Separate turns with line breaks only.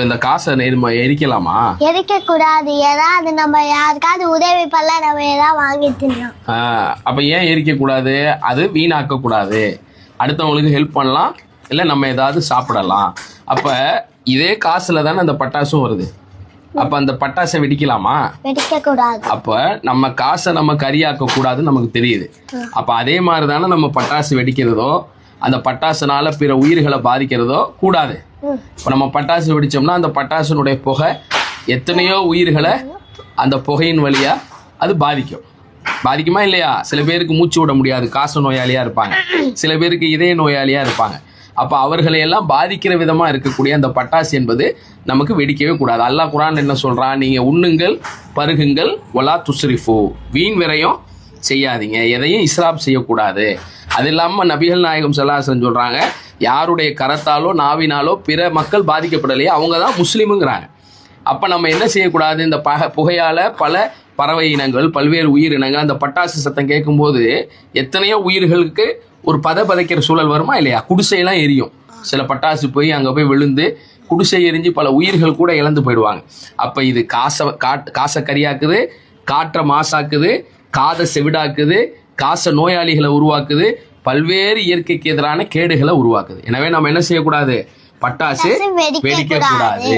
இந்த காசை எரிக்கலாமா?
எரிக்க கூடாது. ஏதாவது நம்ம யாருக்காவது உதவி பண்ணல நம்ம ஏதாவது வாங்கி தின்னோம்.
அப்ப ஏன் எரிக்க கூடாது? அது வீணாக்க கூடாது. அடுத்தவங்களுக்கு ஹெல்ப் பண்ணலாம், இல்ல நம்ம ஏதாவது சாப்பிடலாம். அப்ப இதே காசுல தானே அந்த பட்டாசும் வருது. அப்ப அந்த பட்டாசை வெடிக்கலாமா?
வெடிக்க கூடாது.
அப்ப நம்ம காசை நம்ம கரியாக்க கூடாதுன்னு நமக்கு தெரியுது. அப்ப அதே மாதிரி தானே நம்ம பட்டாசு வெடிக்கிறதோ, அந்த பட்டாசுனால பிற உயிர்களை பாதிக்கிறதோ கூடாது. இப்போ நம்ம பட்டாசு வெடிச்சோம்னா அந்த பட்டாசுனுடைய புகை எத்தனையோ உயிர்களை அந்த புகையின் வழியா அது பாதிக்குமா இல்லையா? சில பேருக்கு மூச்சு விட முடியாது, காச நோயாளியா இருப்பாங்க. சில பேருக்கு இதய நோயாளியா இருப்பாங்க. அப்ப அவர்களை எல்லாம் பாதிக்கிற விதமா இருக்கக்கூடிய அந்த பட்டாசு என்பது நமக்கு வெடிக்கவே கூடாது. அல்லாஹ் குர்ஆன் என்ன சொல்றான்? நீங்க உண்ணுங்கள், பருகுங்கள், வலா துஸ்ரிஃபு, வீண் விரயம் செய்யாதீங்க, எதையும் இஸ்ராப் செய்யக்கூடாது. அது இல்லாம நபிகள் நாயகம் ஸல்லல்லாஹு அலைஹி வஸல்லம் சொல்றாங்க, யாருடைய கரத்தாலோ நாவினாலோ பிற மக்கள் பாதிக்கப்படலையே அவங்க தான் முஸ்லீமுங்கிறாங்க. அப்ப நம்ம என்ன செய்யக்கூடாது? இந்த புகையால பல பறவை இனங்கள், பல்வேறு உயிரினங்கள் அந்த பட்டாசு சத்தம் கேட்கும்போது எத்தனையோ உயிர்களுக்கு ஒரு பதைக்கிற சூழல் வருமா இல்லையா? குடிசையெல்லாம் எரியும். சில பட்டாசு போய் அங்க போய் விழுந்து குடிசை எரிஞ்சு பல உயிர்கள் கூட இழந்து போயிடுவாங்க. அப்ப இது காசை கரியாக்குது, காற்றை மாசாக்குது, காதை செவிடாக்குது, காச நோயாளிகளை உருவாக்குது, பல்வேறு இயற்கைக்கு எதிரான கேடுகளை உருவாக்குது. எனவே நம்ம என்ன செய்யக்கூடாது? பட்டாசு வெடிக்க கூடாது.